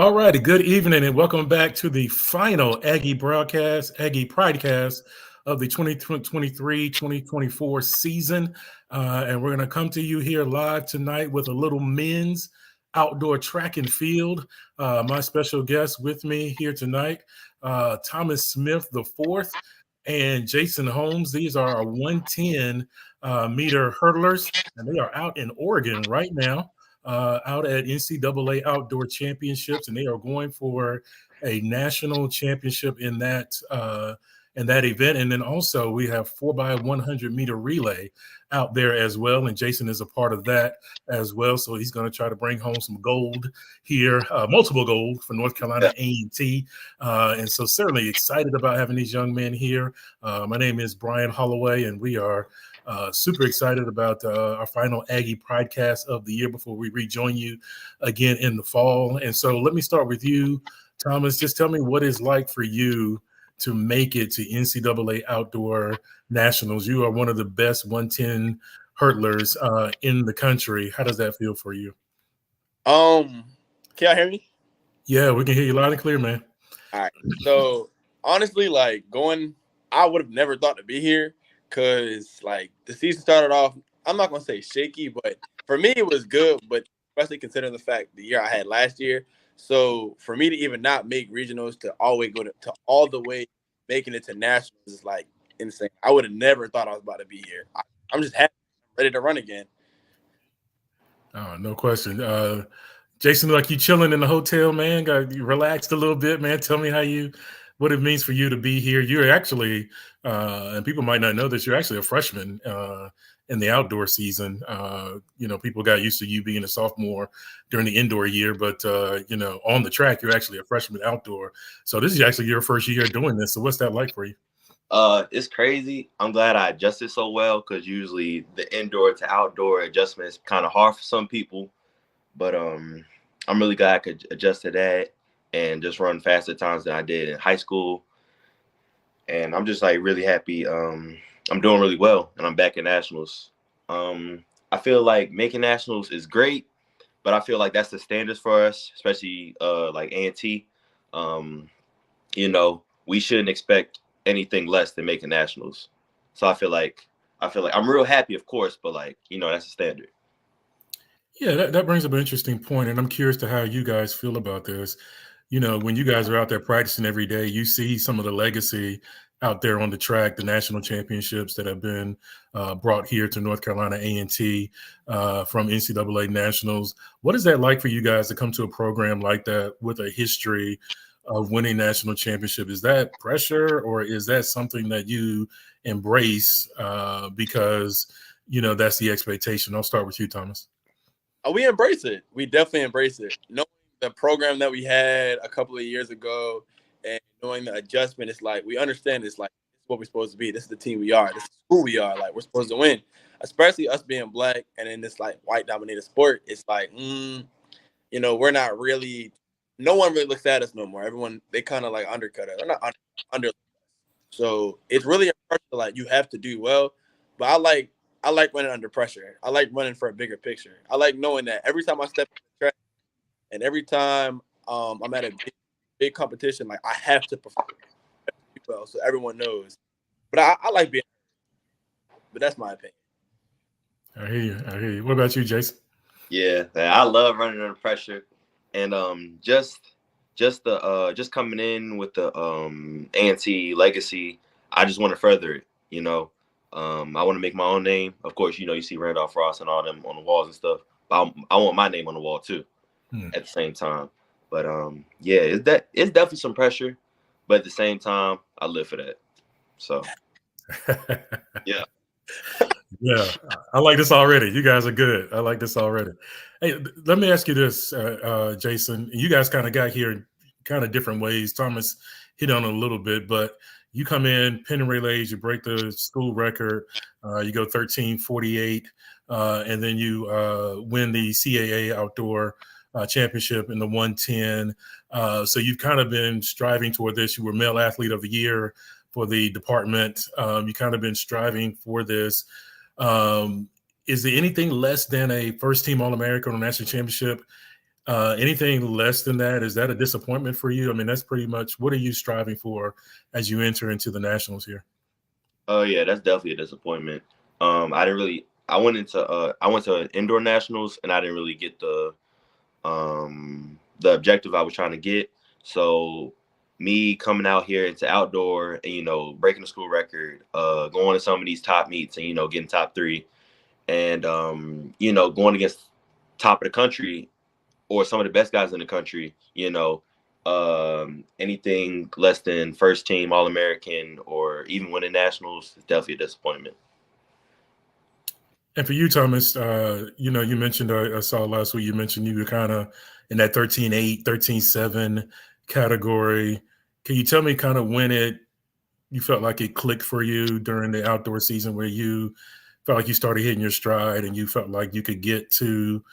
All righty. Good evening and welcome back to the final Aggie Pridecast of the 2023-2024 season. And we're going to come to you here live tonight with a little men's outdoor track and field. My special guest with me here tonight, Thomas Smith the fourth and Jason Holmes. These are our 110 meter hurdlers, and they are out in Oregon right now. Out at NCAA Outdoor Championships, and they are going for a national championship in that event. And then also we have 4x100 meter relay out there as well, and Jason is a part of that as well. So he's going to try to bring home some gold here, multiple gold for North Carolina A&T. And so certainly excited about having these young men here. My name is Brian Holloway, and we are super excited about our final Aggie Pridecast of the year before we rejoin you again in the fall. And so let me start with you, Thomas. Just tell me what it's like for you to make it to NCAA Outdoor Nationals. You are one of the best 110 hurdlers in the country. How does that feel for you? Can y'all hear me? Yeah, we can hear you loud and clear, man. All right. So honestly, I would have never thought to be here. Because, the season started off, I'm not going to say shaky, but for me, it was good, but especially considering the fact the year I had last year. So, for me to even not make regionals to always go to all the way making it to nationals is, insane. I would have never thought I was about to be here. I'm just happy, ready to run again. Oh, no question. Jason, you chilling in the hotel, man? You relaxed a little bit, man? Tell me what it means for you to be here. You're actually, and people might not know this, you're actually a freshman in the outdoor season. People got used to you being a sophomore during the indoor year, but, on the track, you're actually a freshman outdoor. So this is actually your first year doing this. So what's that like for you? It's crazy. I'm glad I adjusted so well because usually the indoor to outdoor adjustment is kind of hard for some people. But I'm really glad I could adjust to that and just run faster times than I did in high school. And I'm just really happy. I'm doing really well, and I'm back in nationals. I feel like making nationals is great, but I feel like that's the standards for us, especially A&T. We shouldn't expect anything less than making nationals. So I feel like I'm real happy, of course, but that's the standard. Yeah, that brings up an interesting point, and I'm curious to how you guys feel about this. When you guys are out there practicing every day, you see some of the legacy out there on the track, the national championships that have been brought here to North Carolina A&T from NCAA nationals. What is that like for you guys to come to a program like that with a history of winning national championship? Is that pressure, or is that something that you embrace because, that's the expectation? I'll start with you, Thomas. We embrace it. We definitely embrace it. Knowing the program that we had a couple of years ago and knowing the adjustment, it's we understand it's this is what we're supposed to be. This is the team we are. This is who we are. We're supposed to win, especially us being black and in this white-dominated sport. It's we're not really – no one really looks at us no more. Everyone, they kind of undercut us. They're not under. So it's really a pressure. You have to do well. But I like running under pressure. I like running for a bigger picture. I like knowing that every time I step on the track and every time I'm at a big competition, I have to perform well so everyone knows. But I like being – but that's my opinion. I hear you. What about you, Jason? Yeah, I love running under pressure. And just coming in with the A&T legacy, I just want to further it, I want to make my own name. Of course, you see Randolph Ross and all them on the walls and stuff. But I want my name on the wall too at the same time. But it's definitely some pressure. But at the same time, I live for that. So yeah. Yeah, I like this already. You guys are good. I like this already. Hey, let me ask you this, Jason. You guys kind of got here kind of different ways. Thomas hit on it a little bit, but you come in, pin relays, you break the school record, you go 13:48, and then you win the CAA Outdoor Championship in the 110. So you've kind of been striving toward this. You were Male Athlete of the Year for the department. You kind of been striving for this. Is there anything less than a first-team All-American or national championship Anything less than that, is that a disappointment for you? I mean, that's pretty much what are you striving for as you enter into the nationals here? Oh yeah, that's definitely a disappointment. I didn't really. I went to indoor nationals and I didn't really get the objective I was trying to get. So me coming out here into outdoor and breaking the school record, going to some of these top meets and getting top three, and going against top of the country or some of the best guys in the country, anything less than first team All American or even winning nationals is definitely a disappointment. And for you, Thomas, you mentioned, I saw last week, you mentioned you were kind of in that 13-8, 13-7 category. Can you tell me kind of when you felt like it clicked for you during the outdoor season where you felt like you started hitting your stride and you felt like you could get to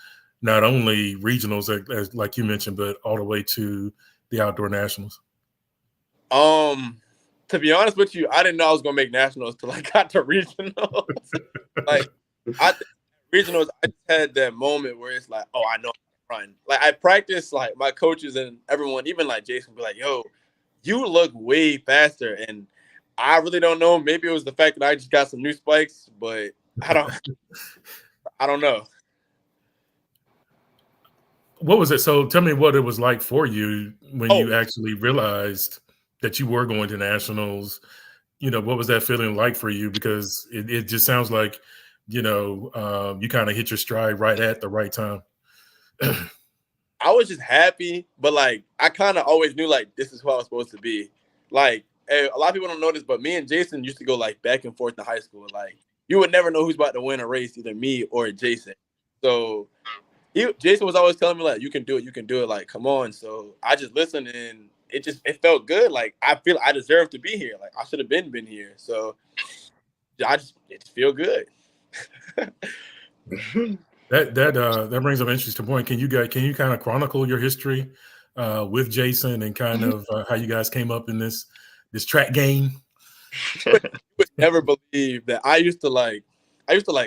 not only regionals, as like you mentioned, but all the way to the outdoor nationals? To be honest with you, I didn't know I was gonna make nationals till I got to regionals. Like regionals, I just had that moment where it's like, oh, I know how to run. Like I practiced, like my coaches and everyone, even like Jason, would be like, yo, you look way faster. And I really don't know. Maybe it was the fact that I just got some new spikes, but I don't know. What was it? So tell me what it was like for you when you actually realized that you were going to nationals. What was that feeling like for you? Because it just sounds like, you kind of hit your stride right at the right time. I was just happy, but like I kind of always knew like this is who I was supposed to be. Like a lot of people don't know this, but me and Jason used to go like back and forth in high school. Like you would never know who's about to win a race, either me or Jason. So Jason was always telling me like, you can do it. Like, come on. So I just listened and it felt good. Like I feel I deserve to be here. Like I should have been here. So it feel good. That brings up an interesting point. Can you kind of chronicle your history with Jason and kind of how you guys came up in this track game? You would never believe that I used to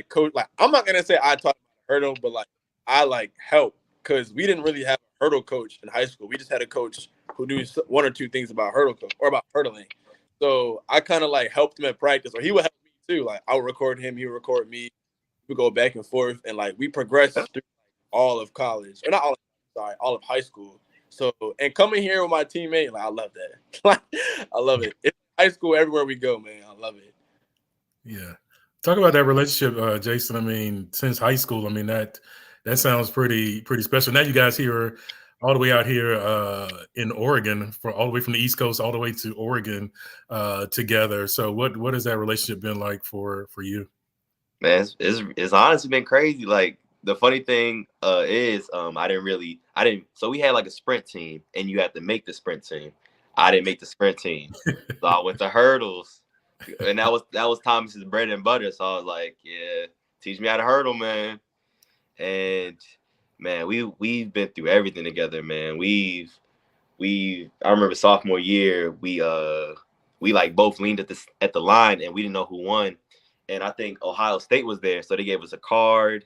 coach. Like I'm not gonna say I taught hurdle, but like I like help because we didn't really have a hurdle coach in high school. We just had a coach who knew one or two things about hurdle or about hurdling. So I kind of like helped him at practice, or he would help me too. Like I would record him, he would record me. We go back and forth, and like we progressed through all of college, or not all. All of high school. So and coming here with my teammate, like I love that. Like I love it. It's high school everywhere we go, man. I love it. Yeah. Talk about that relationship, Jason. I mean, since high school, I mean that sounds pretty special. Now you guys here all the way out here in Oregon, all the way from the East Coast all the way to Oregon together. So what has that relationship been like for you? Man, it's honestly been crazy. Like the funny thing is I didn't so we had like a sprint team and you had to make the sprint team. I didn't make the sprint team. So I went to hurdles. And that was Thomas's bread and butter. So I was like, yeah, teach me how to hurdle, man. And man, we've been through everything together, man. I remember sophomore year, we like both leaned at the line and we didn't know who won. And I think Ohio State was there, so they gave us a card.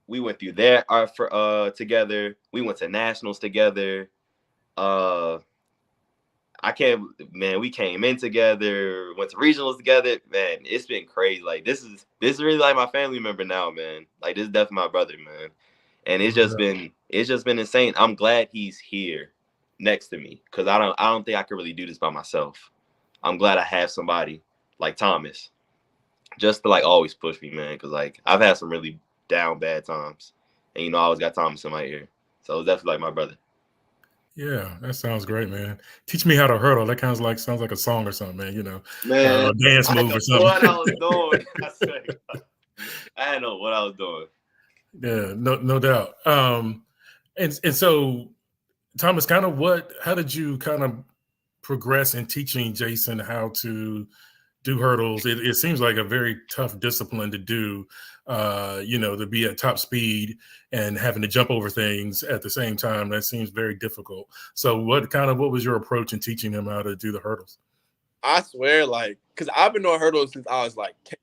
We went through that together. We went to nationals together. We came in together, went to regionals together. Man, it's been crazy. Like this is really like my family member now, man. Like this is definitely my brother, man. And it's just been insane. I'm glad he's here next to me because I don't think I could really do this by myself. I'm glad I have somebody like Thomas just to like always push me, man. Because like I've had some really down bad times, and I always got Thomas in my ear. So it's definitely like my brother. Yeah, that sounds great, man. Teach me how to hurdle. That sounds like a song or something, man. Man, a dance move or something. What I was doing. I didn't know what I was doing. Yeah, no doubt. And so, Thomas, how did you kind of progress in teaching Jason how to do hurdles? It seems like a very tough discipline to do, to be at top speed and having to jump over things at the same time. That seems very difficult. So what was your approach in teaching him how to do the hurdles? I swear, like, because I've been doing hurdles since I was like 10.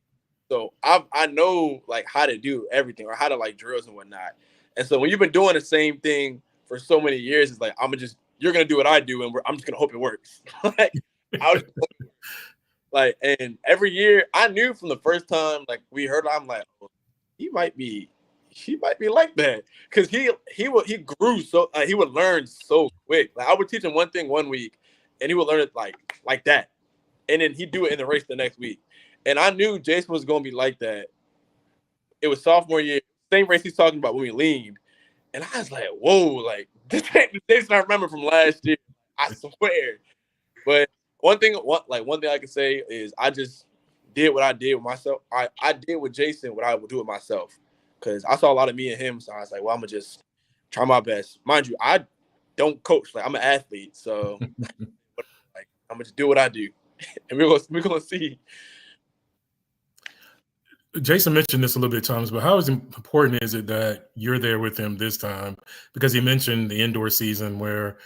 So I know like how to do everything or how to like drills and whatnot. And so when you've been doing the same thing for so many years, it's like you're gonna do what I do, and I'm just gonna hope it works. Like I was like, and every year I knew from the first time like we heard, I'm like, oh, he might be like that because he grew so he would learn so quick. Like I would teach him one thing one week, and he would learn it like that, and then he'd do it in the race the next week. And I knew Jason was gonna be like that. It was sophomore year, same race he's talking about when we leaned. And I was like, whoa, like this ain't the Jason I remember from last year. I swear. But one thing I can say is I just did what I did with myself. I did with Jason what I would do with myself. Because I saw a lot of me and him. So I was like, well, I'm gonna just try my best. Mind you, I don't coach. Like I'm an athlete. So like I'm gonna just do what I do. And we're gonna see. Jason mentioned this a little bit, Thomas, but how important is it that you're there with him this time? Because he mentioned the indoor season where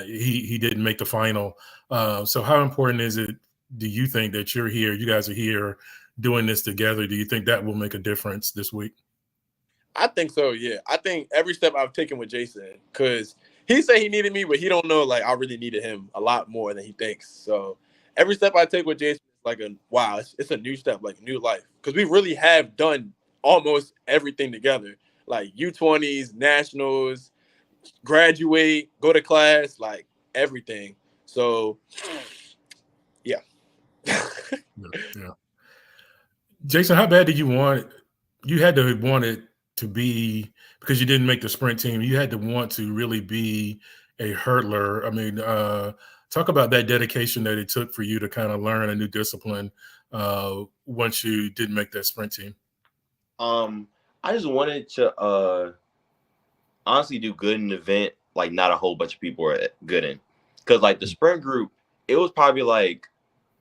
he didn't make the final. So how important is it, do you think, that you're here, you guys are here doing this together? Do you think that will make a difference this week? I think so, yeah. I think every step I've taken with Jason, because he said he needed me, but he don't know, like, I really needed him a lot more than he thinks. So every step I take with Jason, like it's a new step, like new life, because we really have done almost everything together, like U20s, nationals, graduate, go to class, like everything. So yeah. Yeah. Jason, how bad did you want it? You had to want it to be, because you didn't make the sprint team, you had to want to really be a hurdler. I mean, talk about that dedication that it took for you to kind of learn a new discipline once you didn't make that sprint team. I just wanted to honestly do good in the event, like not a whole bunch of people are good in. Because like the sprint group, it was probably like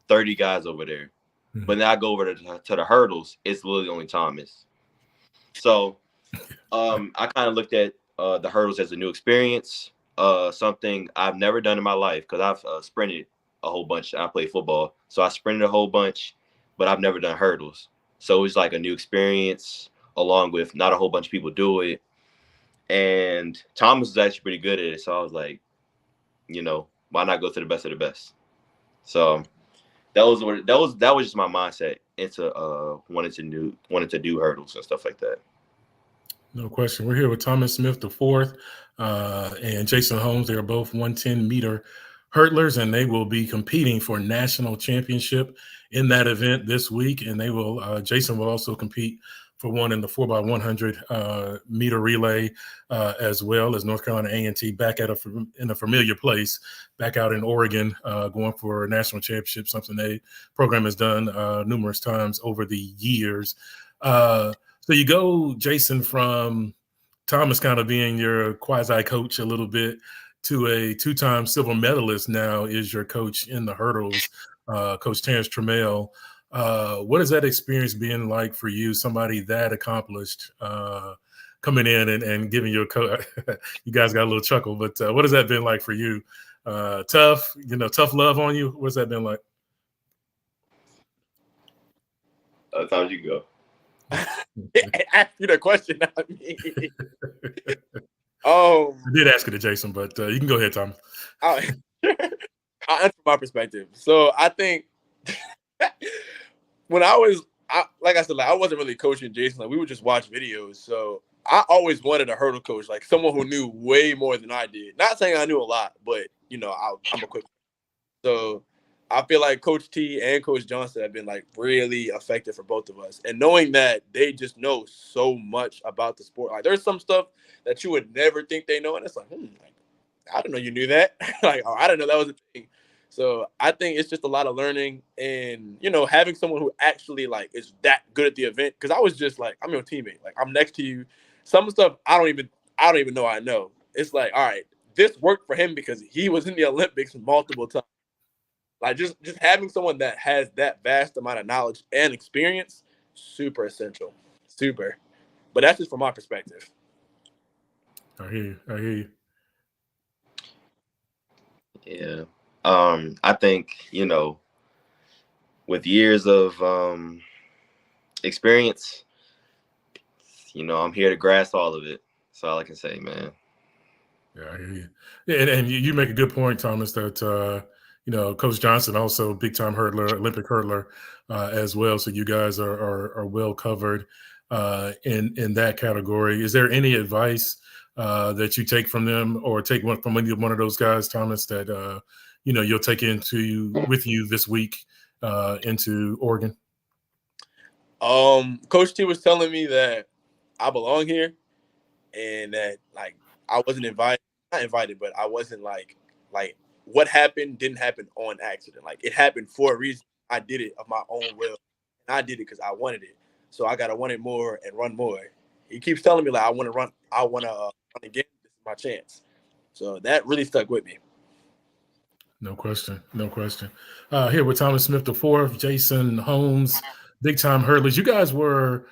30 guys over there. Mm-hmm. But then I go over to the hurdles, it's literally only Thomas. So I kind of looked at the hurdles as a new experience, something I've never done in my life, because I've sprinted a whole bunch. I played football, so I sprinted a whole bunch, but I've never done hurdles. So it was like a new experience, along with not a whole bunch of people do it. And Thomas was actually pretty good at it, so I was like, why not go to the best of the best? So that was just my mindset into wanted to do hurdles and stuff like that. No question. We're here with Thomas Smith IV and Jason Holmes. They are both 110-meter hurdlers, and they will be competing for national championship in that event this week. And they will. Jason will also compete for one in the 4x100 meter relay, as well as North Carolina A&T back in a familiar place, back out in Oregon, going for a national championship, something the program has done numerous times over the years. So you go, Jason, from Thomas kind of being your quasi-coach a little bit to a two-time silver medalist now is your coach in the hurdles, Coach Terrence Trammell. What has that experience been like for you, somebody that accomplished, coming in and giving you a coach? You guys got a little chuckle, but what has that been like for you? Tough love on you? What's that been like? How'd you go? Ask you the question, not me. I did ask it to Jason, but you can go ahead, Tom. I'll answer my perspective. So I think when I wasn't really coaching Jason. Like we would just watch videos. So I always wanted a hurdle coach, like someone who knew way more than I did. Not saying I knew a lot, but I'm a quick. So I feel like Coach T and Coach Johnson have been like really effective for both of us. And knowing that they just know so much about the sport. Like there's some stuff that you would never think they know. And it's like, I didn't know you knew that. Like, I didn't know that was a thing. So I think it's just a lot of learning and, having someone who actually like is that good at the event. Cause I was just like, I'm your teammate. Like I'm next to you. Some stuff I don't even know I know. It's like, all right, this worked for him because he was in the Olympics multiple times. Like just having someone that has that vast amount of knowledge and experience, super essential. Super. But that's just from my perspective. I hear you. Yeah. I think, with years of experience, I'm here to grasp all of it. That's all I can say, man. Yeah, I hear you. Yeah, and you make a good point, Thomas, that Coach Johnson also big time hurdler, Olympic hurdler as well. So you guys are well covered in that category. Is there any advice that you take from them, or take one from one of those guys, Thomas, that you'll take with you this week into Oregon? Coach T was telling me that I belong here, and that like I wasn't not invited, but I wasn't like what happened didn't happen on accident. Like it happened for a reason. I did it of my own will, and I did it because I wanted it. So I gotta want it more and run more. He keeps telling me like I want to run. I want to run again. This is my chance. So that really stuck with me. No question. No question. Here with Thomas Smith the fourth, Jason Holmes, big time hurdlers. You guys were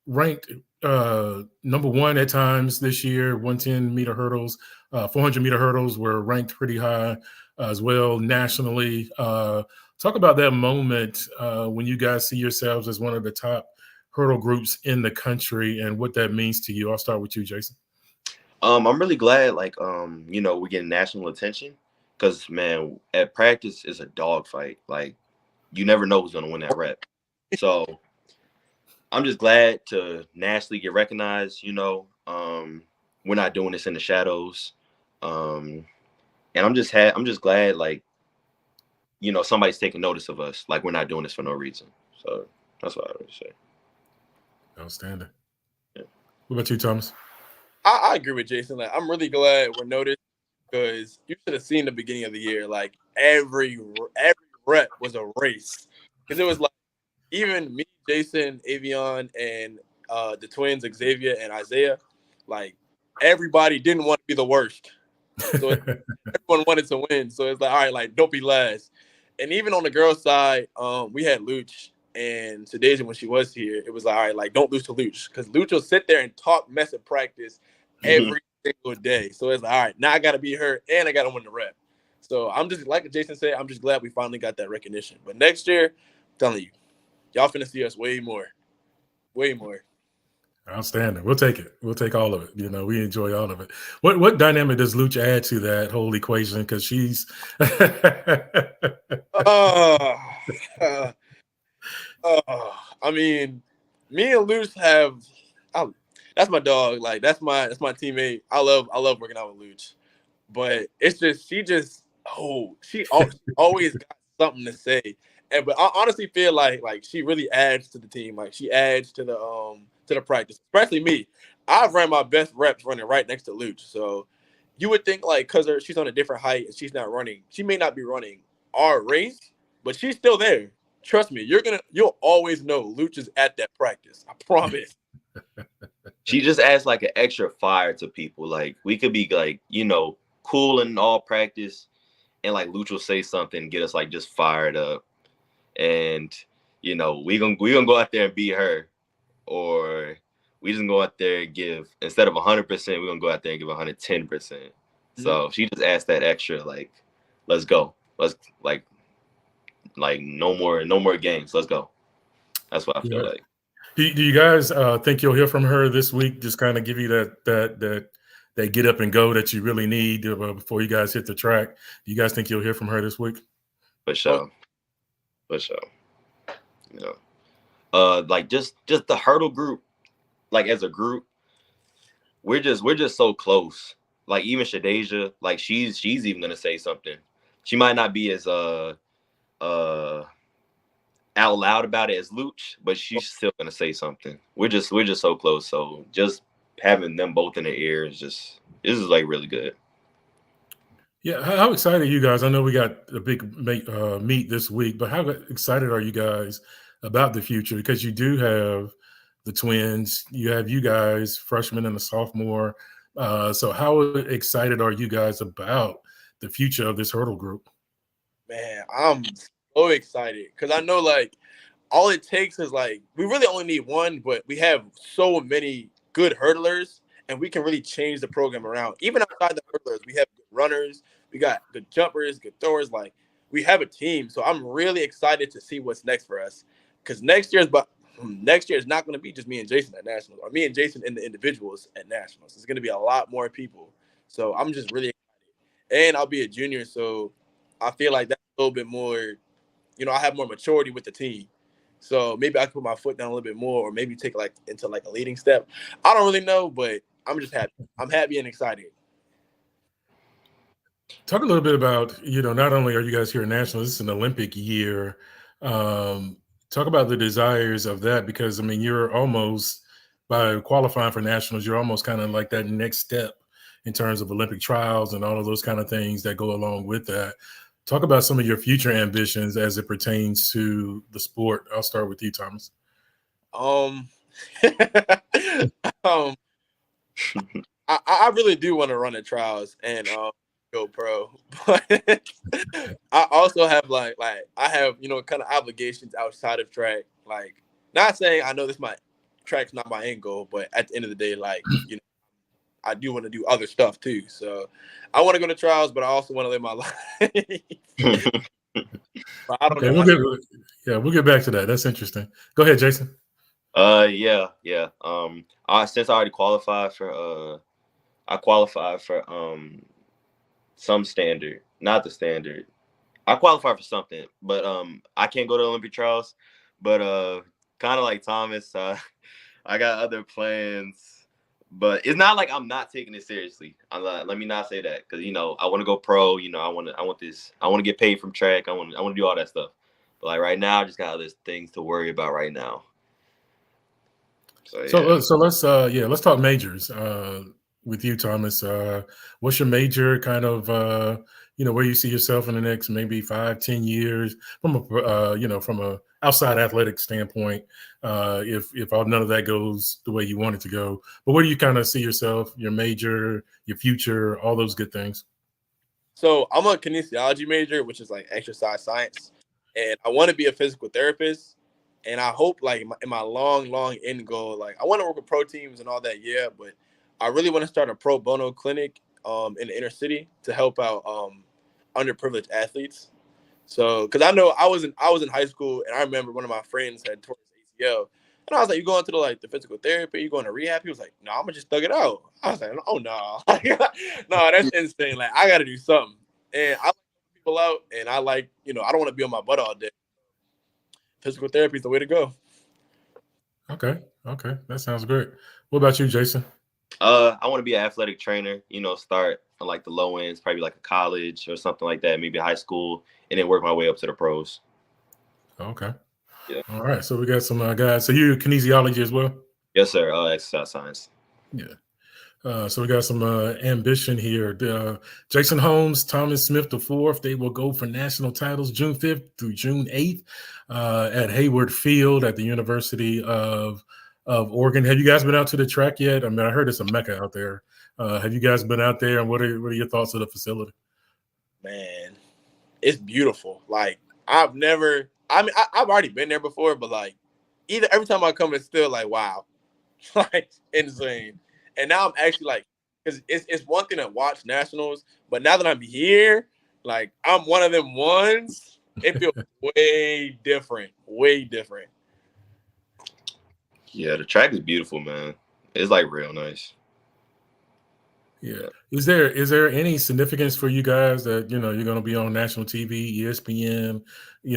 ranked number one at times this year. 110-meter hurdles, 400-meter hurdles were ranked pretty high as well nationally. Talk about that moment when you guys see yourselves as one of the top hurdle groups in the country and what that means to you. I'll start with you, Jason. I'm really glad, we're getting national attention, because, man, at practice is a dogfight. Like, you never know who's going to win that rep. So I'm just glad to nationally get recognized. We're not doing this in the shadows. And I'm just glad, somebody's taking notice of us. Like, we're not doing this for no reason. So that's what I would say. Outstanding. Yeah. What about you, Thomas? I agree with Jason. Like I'm really glad we're noticed, because you should have seen the beginning of the year. Like every rep was a race, because it was like even me, Jason, Avion, and the twins Xavier and Isaiah. Like everybody didn't want to be the worst, so everyone wanted to win. So it's like, all right, like don't be last. And even on the girls' side, we had Luch and Sadeja when she was here. It was like, all right, like don't lose to Luch, because Luch will sit there and talk mess at practice every single day. So it's like, all right, now I got to beat her and I got to win the rep. So I'm just, like Jason said, I'm just glad we finally got that recognition. But next year, I'm telling you, y'all finna see us way more. Way more. Outstanding. We'll take it. We'll take all of it. We enjoy all of it. What dynamic does Luch add to that whole equation? Because she's I mean, me and Luch have that's my dog. Like that's my teammate. I love working out with Luch. But it's just she always got something to say. But I honestly feel like she really adds to the team. Like she adds to the practice, especially me. I've ran my best reps running right next to Luch. So you would think because she's on a different height and she's not running, she may not be running our race, but she's still there. Trust me, you'll always know Luch is at that practice. I promise. She just adds an extra fire to people. Like we could be cool in all practice, and Luch will say something and get us just fired up. And we gonna go out there and beat her, or we just go out there and give, instead of 100%, we're gonna go out there and give 110%. So she just adds that extra let's go, let's no more games, let's go. That's what I feel like. Do you guys think you'll hear from her this week? Just kind of give you that get up and go that you really need before you guys hit the track. Do you guys think you'll hear from her this week? For sure. Just the hurdle group, as a group, we're just so close. Even Shadeja, she's even gonna say something. She might not be as out loud about it as Luch, but she's still gonna say something. We're just so close. So just having them both in the ear is really good. Yeah, how excited are you guys? I know we got a big meet this week, but how excited are you guys about the future? Because you do have the twins, you have you guys, freshman and a sophomore. So how excited are you guys about the future of this hurdle group? Man, I'm so excited because I know all it takes is we really only need one, but we have so many good hurdlers and we can really change the program around. Even outside the hurdlers, we have good runners, we got good jumpers, good throwers. We have a team. So I'm really excited to see what's next for us, because next year is next year it's not going to be just me and Jason at nationals, or me and Jason and the individuals at nationals. It's going to be a lot more people. So I'm just really excited, and I'll be a junior, so I feel like that's a little bit more. I have more maturity with the team. So maybe I can put my foot down a little bit more, or maybe take into a leading step. I don't really know, but I'm just happy. I'm happy and excited. Talk a little bit about, not only are you guys here at nationals, this is an Olympic year. Talk about the desires of that, because you're almost, by qualifying for nationals, you're almost kind of like that next step in terms of Olympic trials and all of those kind of things that go along with that. Talk about some of your future ambitions as it pertains to the sport. I'll start with you, Thomas. I really do want to run the trials and go pro, but I also have I have kind of obligations outside of track. Like, not saying I know track's not my end goal, but at the end of the day, I do want to do other stuff too. So I want to go to trials, but I also want to live my life. But I don't Okay, know. we'll get back to that. That's interesting. Go ahead, Jason. Yeah. Since I already qualified for some standard, not the standard. I qualified for something, but I can't go to Olympic trials. But kind of like Thomas, I got other plans. But it's not like I'm not taking it seriously. Let me not say that, because I want to go pro. I want to get paid from track. I want to do all that stuff. But like right now, I just got other things to worry about right now. So let's talk majors with you, Thomas. What's your major kind of where you see yourself in the next maybe 5-10 years from a outside athletic standpoint, if none of that goes the way you want it to go, but where do you kind of see yourself, your major, your future, all those good things? So I'm a kinesiology major, which is like exercise science, and I want to be a physical therapist. And I hope, in my long end goal, I want to work with pro teams and all that, yeah. But I really want to start a pro bono clinic in the inner city to help out underprivileged athletes. So, because I know I was in high school, and I remember one of my friends had torn his ACL, and I was like, "You going to the physical therapy? You going to rehab?" He was like, "No, I'm gonna just thug it out." I was like, "Oh no, no, that's insane. Like, I got to do something." And I like people out, and I I don't want to be on my butt all day. Physical therapy is the way to go. Okay, that sounds great. What about you, Jason? I want to be an athletic trainer. Start on the low ends, probably like a college or something like that, maybe high school, and then work my way up to the pros. Okay. Yeah. All right. So we got some guys. So you're kinesiology as well? Yes, sir. Exercise science. Yeah. So we got some ambition here. Jason Holmes, Thomas Smith IV, they will go for national titles June 5th through June 8th at Hayward Field at the University of Oregon. Have you guys been out to the track yet? I heard it's a mecca out there. Have you guys been out there, and what are your thoughts of the facility? Man, it's beautiful. I've already been there before, but every time I come, it's still wow, insane. And now I'm actually because it's one thing to watch nationals, but now that I'm here, I'm one of them ones. It feels way different. Yeah, the track is beautiful, man. It's real nice. Yeah. Is there any significance for you guys that you're going to be on national TV, ESPN,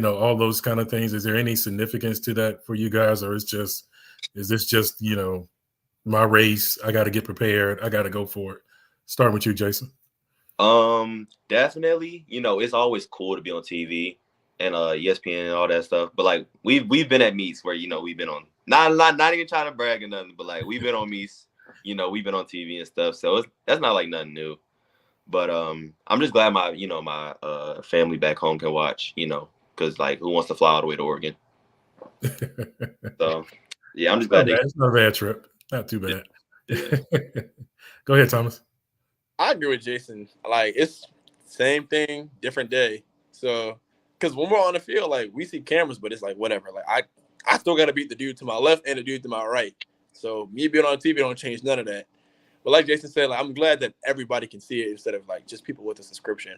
all those kind of things? Is there any significance to that for you guys, or is this just my race? I got to get prepared. I got to go for it. Starting with you, Jason. Definitely. It's always cool to be on TV and ESPN and all that stuff. But we've been at meets where we've been on not even trying to brag or nothing, but we've been on meets. We've been on TV and stuff, so that's not nothing new. But I'm just glad my family back home can watch. Because who wants to fly all the way to Oregon? So yeah, I'm just glad it's not a bad trip. Not too bad. Yeah. Go ahead, Thomas. I agree with Jason. It's same thing, different day. So, because when we're on the field, we see cameras, but it's whatever. I still got to beat the dude to my left and the dude to my right. So me being on TV don't change none of that. But like Jason said, I'm glad that everybody can see it instead of just people with a subscription.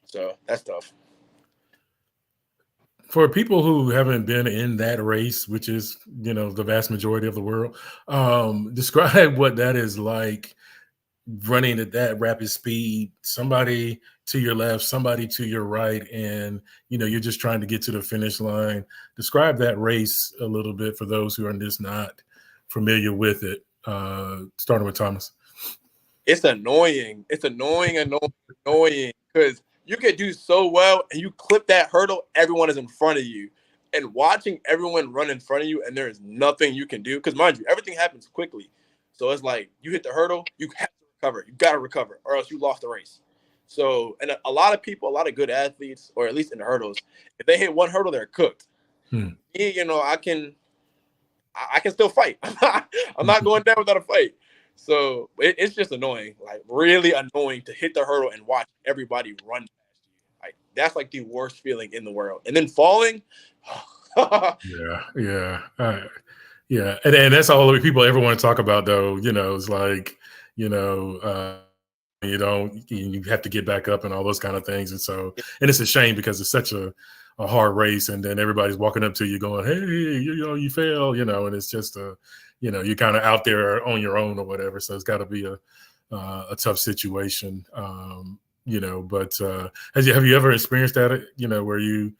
So that's tough. for people who haven't been in that race, which is, the vast majority of the world, describe what that is like, running at that rapid speed, somebody to your left, somebody to your right, and you're just trying to get to the finish line. Describe that race a little bit for those who are just not familiar with it. Starting with Thomas. It's annoying. It's annoying because you can do so well and you clip that hurdle, everyone is in front of you. And watching everyone run in front of you and there is nothing you can do, because mind you, everything happens quickly. So it's like you hit the hurdle, you have to recover. You got to recover or else you lost the race. So, and a lot of people, a lot of good athletes, or at least in the hurdles, if they hit one hurdle, they're cooked. Me, I can still fight. I'm not going down without a fight. So it's just annoying, like really annoying to hit the hurdle and watch everybody run past you. Like that's like the worst feeling in the world. And then falling. Yeah. Yeah. And that's all the people ever want to talk about, though. It's like, you have to get back up and all those kind of things. And so, and it's a shame because it's such a hard race, and then everybody's walking up to you going, hey, you fail, and it's just you're kind of out there on your own or whatever. So it's got to be a tough situation. But have you ever experienced that, where you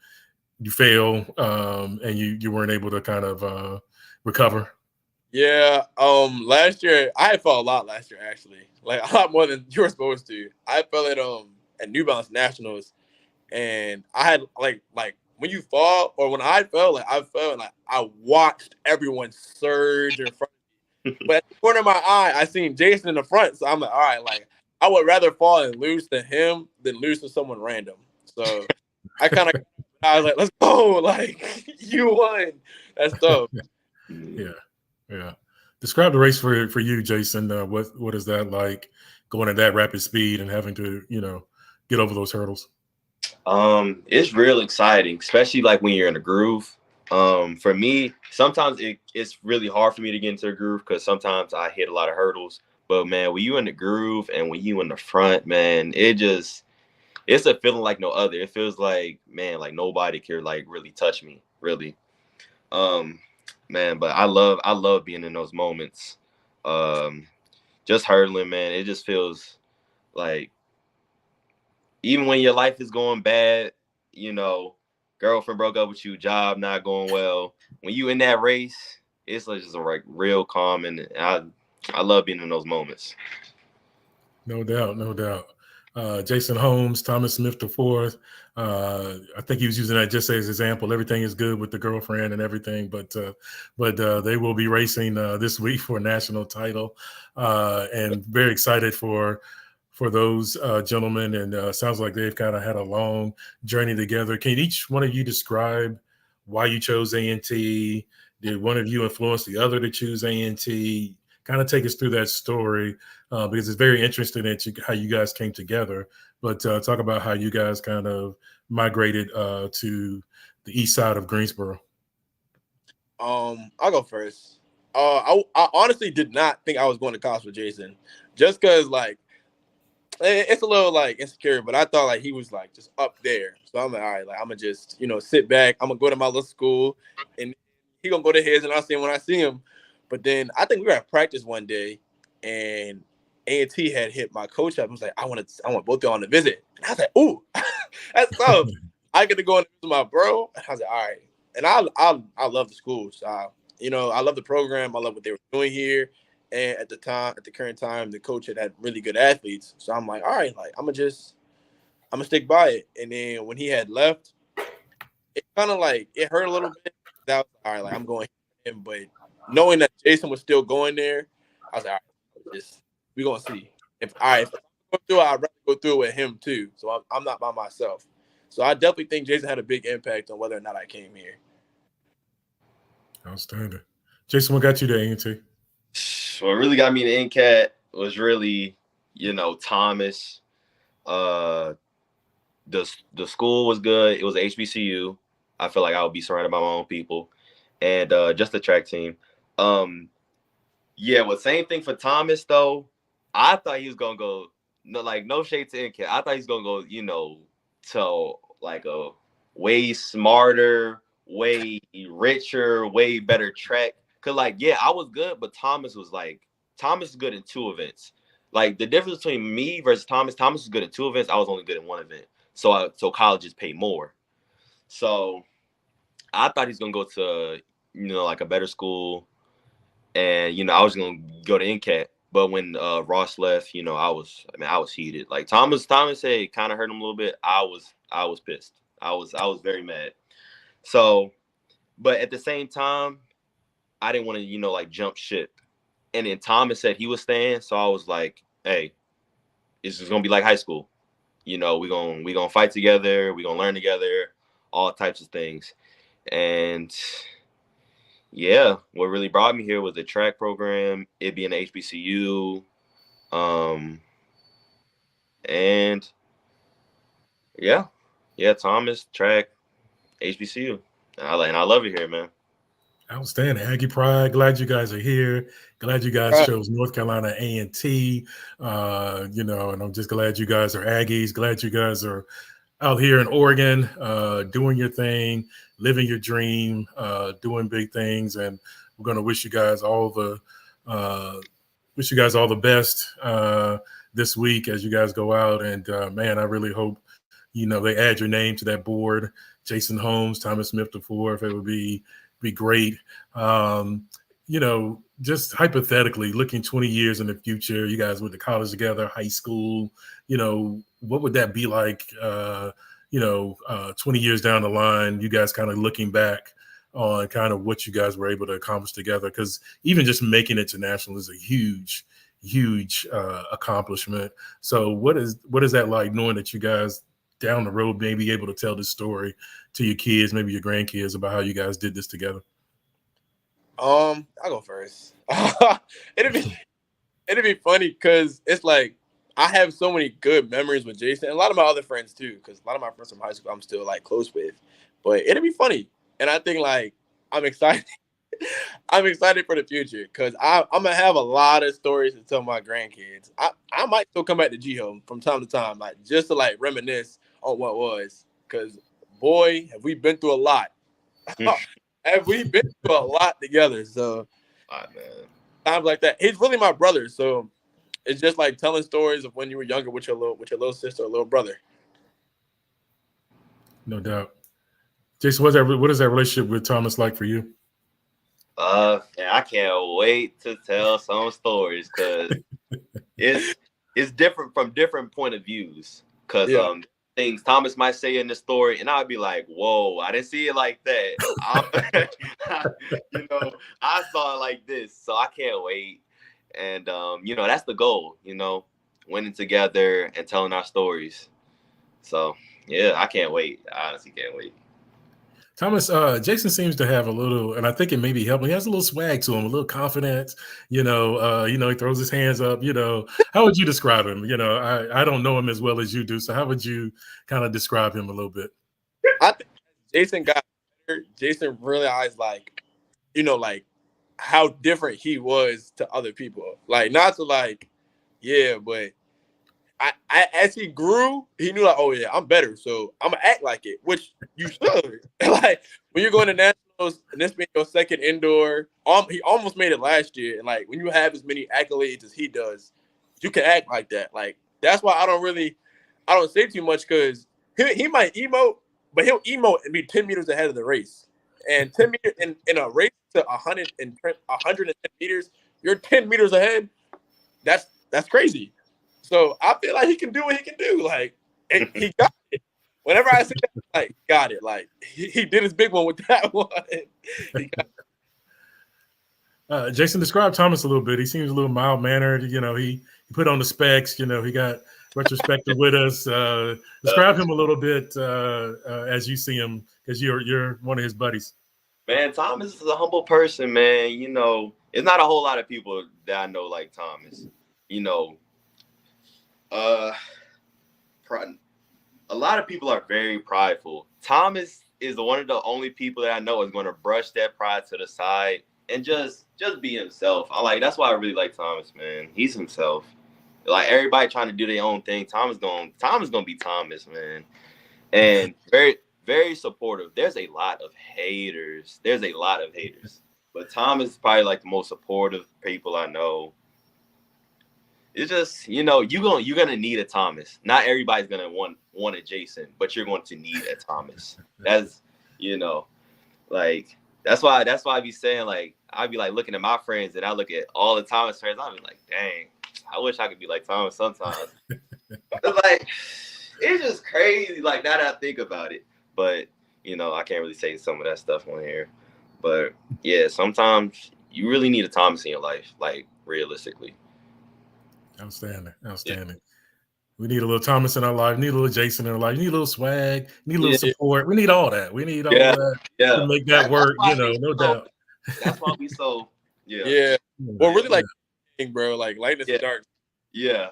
fail and you weren't able to kind of recover? Yeah. Last year I fell a lot last year, actually, like a lot more than you were supposed to. I fell at New Balance Nationals, and I had like when you fall, or when I fell, and I watched everyone surge in front of me. But at the corner of my eye, I seen Jason in the front, so I'm like, all right, like I would rather fall and lose to him than lose to someone random. So I was like, let's go, like you won. That's tough. Yeah. Describe the race for you, Jason. What is that like, going at that rapid speed and having to get over those hurdles? It's real exciting, especially like when you're in a groove. For me, sometimes it's really hard for me to get into a groove because sometimes I hit a lot of hurdles. But man, when you in the groove and when you in the front, man, it's a feeling like no other. It feels like, man, like nobody can like really touch me, really. Man, but I love being in those moments. Just hurdling, man, it just feels like, even when your life is going bad, girlfriend broke up with you, job not going well, when you in that race, it's like just like real calm, and I love being in those moments. No doubt. Jason Holmes, Thomas Smith IV. I think he was using that just as an example. Everything is good with the girlfriend and everything, but they will be racing this week for a national title, and very excited for those gentlemen. And sounds like they've kind of had a long journey together. Can each one of you describe why you chose A&T? Did one of you influence the other to choose A&T? Kind of take us through that story, because it's very interesting how you guys came together. But talk about how you guys kind of migrated to the east side of Greensboro. I'll go first. I honestly did not think I was going to college with Jason, just because like it's a little like insecure, but I thought like he was like just up there. So I'm like, all right, like I'm gonna just sit back. I'm gonna go to my little school, and he gonna go to his, and I'll see him when I see him. But then I think we were at practice one day, and A&T had hit my coach up. I was like, I want both y'all on the visit. And I was like, ooh, that's tough. I get to go and visit my bro. And I was like, all right. And I love the school. So I love the program. I love what they were doing here. And at the current time, the coach had really good athletes. So I'm like, all right, like I'm gonna stick by it. And then when he had left, it kind of like it hurt a little bit. That was all right, like I'm going him, but knowing that Jason was still going there, I was like, all right, we're gonna see. If I go through it, I'd rather go through it with him too. So I'm not by myself. So I definitely think Jason had a big impact on whether or not I came here. Outstanding. Jason, what got you to A&T? What really got me to NCAT was really, Thomas. The school was good. It was HBCU. I feel like I would be surrounded by my own people, and just the track team. Yeah, well, same thing for Thomas though. I thought he was gonna go, no shade to NCAT. I thought he was gonna go, to like a way smarter, way richer, way better track. Cause like, yeah, I was good, but Thomas is good in 2 events. Like the difference between me versus Thomas was good in 2 events. I was only good in 1 event. So colleges pay more. So I thought he's gonna go to, like a better school, and I was gonna go to NCAT. But when Ross left, I was heated. Like Thomas said, kind of hurt him a little bit. I was pissed. I was very mad. So, but at the same time, I didn't want to, like jump ship. And then Thomas said he was staying, so I was like, hey, it's just gonna be like high school. We're gonna fight together, we're gonna learn together, all types of things. And yeah, what really brought me here was the track program, it being an HBCU. And yeah, Thomas, track, HBCU. And I love it here, man. Outstanding. Aggie Pride, glad you guys are here. Glad you guys chose North Carolina A&T. And I'm just glad you guys are Aggies. Glad you guys are out here in Oregon, doing your thing, living your dream, doing big things. And we're going to wish you guys all the best this week as you guys go out. And man, I really hope, they add your name to that board. Jason Holmes, Thomas Smith the fourth. It would be great. Just hypothetically looking 20 years in the future, you guys went to college together, high school, what would that be like, 20 years down the line, you guys kind of looking back on kind of what you guys were able to accomplish together? Because even just making it to national is a huge accomplishment. So what is that like, knowing that you guys down the road may be able to tell this story to your kids, maybe your grandkids, about how you guys did this together? I'll go first. It'd be funny because it's like I have so many good memories with Jason and a lot of my other friends too, because a lot of my friends from high school I'm still like close with. But it'd be funny, and I think like I'm excited. I'm excited for the future because I'm gonna have a lot of stories to tell my grandkids. I might still come back to G-Home from time to time, like just to like reminisce on what was. Because boy, have we been through a lot. Have we been through a lot together? So times like that. He's really my brother, so it's just like telling stories of when you were younger with your little sister or little brother. No doubt. Jason, what is that relationship with Thomas like for you? I can't wait to tell some stories because it's different from different point of views. Because things Thomas might say in the story, and I'd be like, "Whoa, I didn't see it like that." I saw it like this, so I can't wait. And that's the goal. Winning together and telling our stories. So yeah, I can't wait. I honestly can't wait. Thomas, Jason seems to have a little, and I think it may be helping. He has a little swag to him, a little confidence. He throws his hands up. How would you describe him? I don't know him as well as you do, so how would you kind of describe him a little bit? I think Jason got better. Jason realized, like how different he was to other people. Like not to like, but I as he grew, he knew like, oh yeah, I'm better, so I'm gonna act like it, which you should. Like when you're going to nationals and this being your second indoor, he almost made it last year, and like when you have as many accolades as he does, you can act like that. Like that's why I don't say too much because he might emote, but he'll emote and be 10 meters ahead of the race. And 10 meters in a race to 110 meters, you're 10 meters ahead. That's crazy. So I feel like he can do what he can do. Like, and he got it. Whenever I say that, like, got it. Like, he did his big one with that one. He got it. Jason, describe Thomas a little bit. He seems a little mild-mannered. He put on the specs. He got retrospective with us. Describe him a little bit as you see him, because you're one of his buddies. Man, Thomas is a humble person, man. It's not a whole lot of people that I know like Thomas. A lot of people are very prideful. Thomas is one of the only people that I know is going to brush that pride to the side and just be himself. That's why I really like Thomas, man. He's himself. Like everybody trying to do their own thing. Thomas gonna be Thomas, man. And very, very supportive. There's a lot of haters. But Tom is probably like the most supportive people I know. It's just, you're gonna need a Thomas. Not everybody's gonna want a Jason, but you're going to need a Thomas. That's like that's why I be saying, like, I'd be like looking at my friends and I look at all the Thomas friends. I'd be like, dang, I wish I could be like Thomas sometimes. Like, it's just crazy. Like, now that I think about it, but I can't really say some of that stuff on here. But yeah, sometimes you really need a Thomas in your life, like realistically. Outstanding. Yeah. We need a little Thomas in our life. We need a little Jason in our life. We need a little swag. We need a little support. We need all that. We need all that to make that work. No doubt. That's why we so Well, really, like, bro, like lightness and dark. Yeah.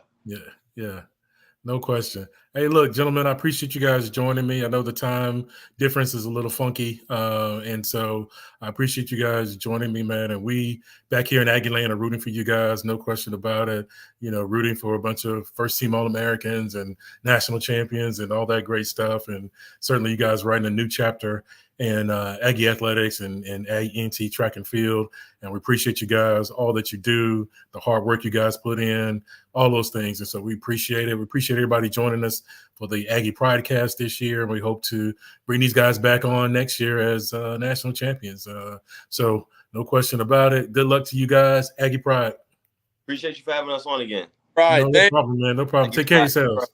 No question. Hey, look, gentlemen, I appreciate you guys joining me. I know the time difference is a little funky, and so I appreciate you guys joining me, man. And we back here in Aggie Land are rooting for you guys, no question about it. Rooting for a bunch of first-team All-Americans and national champions and all that great stuff. And certainly you guys writing a new chapter in Aggie athletics and Aggie track and field. And we appreciate you guys, all that you do, the hard work you guys put in, all those things. And so we appreciate it. We appreciate everybody joining us for the Aggie Pridecast this year. And we hope to bring these guys back on next year as national champions. So no question about it. Good luck to you guys. Aggie Pride. Appreciate you for having us on again. Right. No problem, man. No problem. Take care of yourselves.